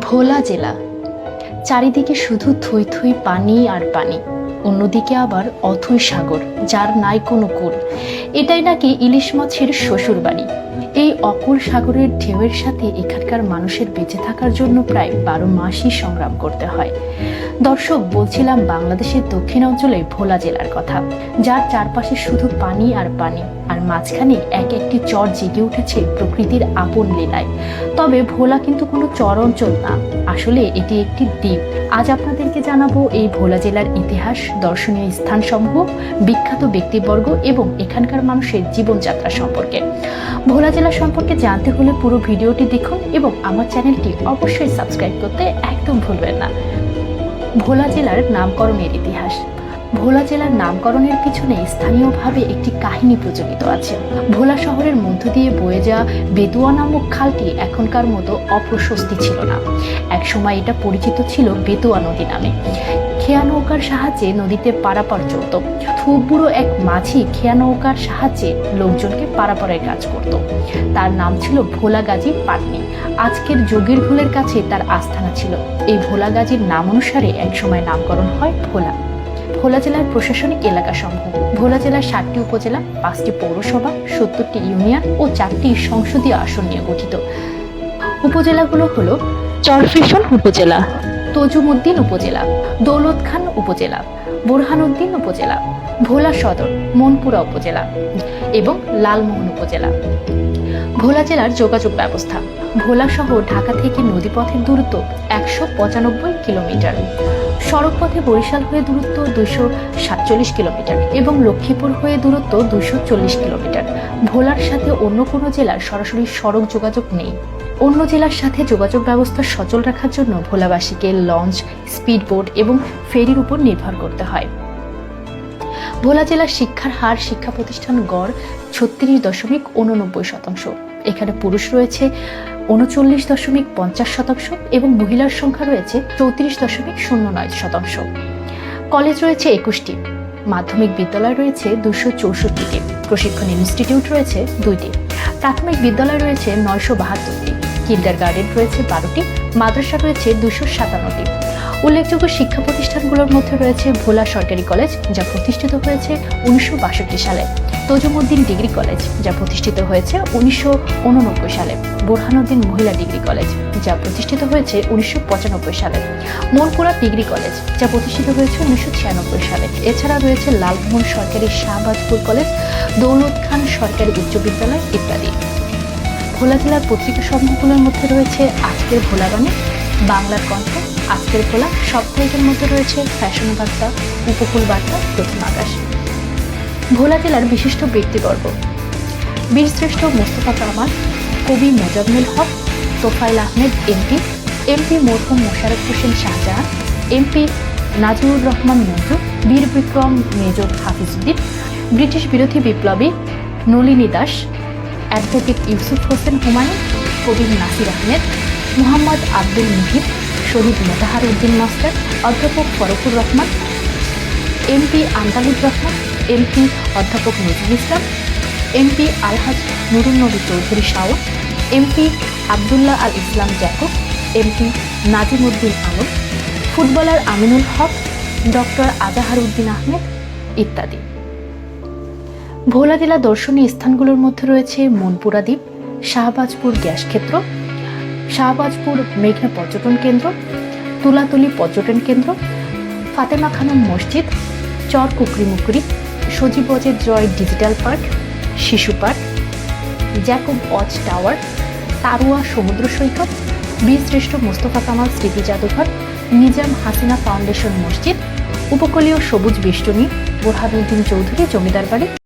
ভোলা জেলা, চারিদিকে শুধু থই থই পানি আর পানি, অন্যদিকে আবার অথৈ সাগর যার নাই কোনো কূল। এটাই নাকি ইলিশ মাছের শ্বশুর বাড়ি। এই অকুল সাগরের ঢেউয়ের সাথে এখানকার মানুষের বেঁচে থাকার জন্য প্রায় 12 মাসই সংগ্রাম করতে হয়। দর্শক, বলছিলাম বাংলাদেশের দক্ষিণ অঞ্চলে ভোলা জেলার কথা, যার চারপাশে শুধু পানি আর পানি, আর মাঝখানে এক একটি চর জেগে উঠেছে প্রকৃতির আপন লীলায়। তবে ভোলা কিন্তু কোনো চর অঞ্চল না, আসলে এটি একটি দ্বীপ। আজ আপনাদেরকে জানাবো এই ভোলা জেলার ইতিহাস, দর্শনীয় স্থানসমূহ, বিখ্যাত ব্যক্তিবর্গ এবং এখানকার মানুষের জীবনযাত্রা সম্পর্কে। ভোলা জেলা সম্পর্কে জানতে হলে পুরো ভিডিওটি দেখুন এবং আমার চ্যানেলটি অবশ্যই সাবস্ক্রাইব করতে একদম ভুলবেন না। ভোলা জেলার নামকরণের ইতিহাস। ভোলা জেলার নামকরণের পিছনে স্থানীয়ভাবে একটি কাহিনী প্রচলিত আছে। ভোলা শহরের মধ্য দিয়ে বয়ে যাওয়া বেতুয়া নামক খালটি এখনকার মতো অপ্রশস্তি ছিল না। একসময় এটা পরিচিত ছিল বেতুয়া নদী নামে। খেয়া নৌকার সাহায্যে নদীতে পারাপার চলত। খুব বুড়ো এক মাঝি খেয়া নৌকার সাহায্যে লোকজনকে পারাপারের কাজ করত। তার নাম ছিল ভোলা গাজী পাটনি। আজকের যোগীর ঘোলের কাছে তার আস্থানা ছিল। এই ভোলা গাজীর নাম অনুসারে একসময় নামকরণ হয় ভোলা। ভোলা জেলার প্রশাসনিক এলাকা সমূহ। ভোলা জেলার 7টি উপজেলা, 5টি পৌরসভা, 70টি ইউনিয়ন ও 4টি সংসদীয় আসন নিয়ে গঠিত। উপজেলাগুলো হলো চরফ্যাশন উপজেলা, তজুমউদ্দিন উপজেলা, দৌলত খান উপজেলা, বোরহানউদ্দিন উপজেলা, ভোলা সদর, মনপুরা উপজেলা এবং লালমোহন উপজেলা। ভোলা জেলার যোগাযোগ ব্যবস্থা। ভোলা শহর ঢাকা থেকে নদীপথের দূরত্ব 195 কিলোমিটার, সড়ক পথে বরিশাল হয়ে দূরত্ব 247 কিলোমিটার এবং লক্ষ্মীপুর হয়ে দূরত্ব 240 কিলোমিটার। ভোলার সাথে অন্য কোনো জেলার সরাসরি সড়ক যোগাযোগ নেই। অন্য জেলার সাথে যোগাযোগ ব্যবস্থা সচল রাখার জন্য ভোলাবাসীকে লঞ্চ, স্পিডবোট এবং ফেরির উপর নির্ভর করতে হয়। ভোলা জেলার শিক্ষার হার, শিক্ষা প্রতিষ্ঠান গড় 36.89%। এখানে পুরুষ রয়েছে 39.50% এবং মহিলার সংখ্যা রয়েছে 34.09%। কলেজ রয়েছে 21টি, মাধ্যমিক বিদ্যালয় রয়েছে 264টি, প্রশিক্ষণ ইনস্টিটিউট রয়েছে 2টি, প্রাথমিক বিদ্যালয় রয়েছে 972টি, কিন্ডারগার্টেন রয়েছে 12টি, মাদ্রাসা রয়েছে 257টি। উল্লেখযোগ্য শিক্ষা প্রতিষ্ঠানগুলোর মধ্যে রয়েছে ভোলা সরকারি কলেজ, যা প্রতিষ্ঠিত হয়েছে 1962 সালে, তজুমউদ্দিন ডিগ্রি কলেজ, যা প্রতিষ্ঠিত হয়েছে 1989 সালে, বোরহানউদ্দিন মহিলা ডিগ্রি কলেজ, যা প্রতিষ্ঠিত হয়েছে 1995 সালে, মনপুরা ডিগ্রি কলেজ, যা প্রতিষ্ঠিত হয়েছে 1996 সালে। এছাড়া রয়েছে লালমোহন সরকারি শাহবাজপুর কলেজ, দৌলত খান সরকারি উচ্চ বিদ্যালয় ইত্যাদি। ভোলা জেলার পত্রিকা সমূহগুলোর মধ্যে রয়েছে আজকের ভোলাবাণী, বাংলার কণ্ঠ, আজকের ভোলা, সাপ্তাহিকের মধ্যে রয়েছে ফ্যাশন বার্তা, উপকূল বার্তা, প্রথম আকাশ। ভোলা জেলার বিশিষ্ট ব্যক্তিবর্গ। বীরশ্রেষ্ঠ মোস্তফা কামাল, কবি মোজাম্মেল হক, তোফায়েল আহমেদ এমপি মরহুম মোশাররফ হোসেন শাহজাহান, এমপি নাজিউর রহমান মঞ্জু, বীর বিক্রম মেজর হাফিজউদ্দিন, ব্রিটিশ বিরোধী বিপ্লবী নলিনী দাস, অ্যাডভোকেট ইউসুফ হোসেন হুমায়ুন, কবি নাসির আহমেদ, মোহাম্মদ আব্দুল মুহিব, শহীদ মোতাহার উদ্দিন মাস্টার, অধ্যাপক ফরকুর রহমান, এমপি আন্দালুর রহমান, এমপি অধ্যাপক নজরুল ইসলাম, এমপি আলহাজ Nurun Nabi Chowdhury Shawon, MP Abdullah Al Islam Jacob, MP Nazim Uddin Alam, footballer Aminul Haque, doctor Azhar Uddin Ahmed ইত্যাদি। ভোলা জেলা দর্শনীয় স্থানগুলোর মধ্যে রয়েছে মনপুরা দ্বীপ, শাহবাজপুর গ্যাস ক্ষেত্র, শাহবাজপুর মেঘনা পর্যটন কেন্দ্র, তুলাতলি পর্যটন কেন্দ্র, ফাতেমা খানম মসজিদ, চর কুকরিমুকরি, সজীব ওয়াজেদ জয় ডিজিটাল পার্ক, শিশু park, Jacob watch tower, Tarua সমুদ্র সৈকত, বীরশ্রেষ্ঠ মোস্তফা কামাল স্মৃতি জাদুঘর, নিজাম হাসিনা ফাউন্ডেশন মসজিদ, উপকূলীয় সবুজ বেষ্টনী, বোরহানউদ্দিন চৌধুরী জমিদার বাড়ি।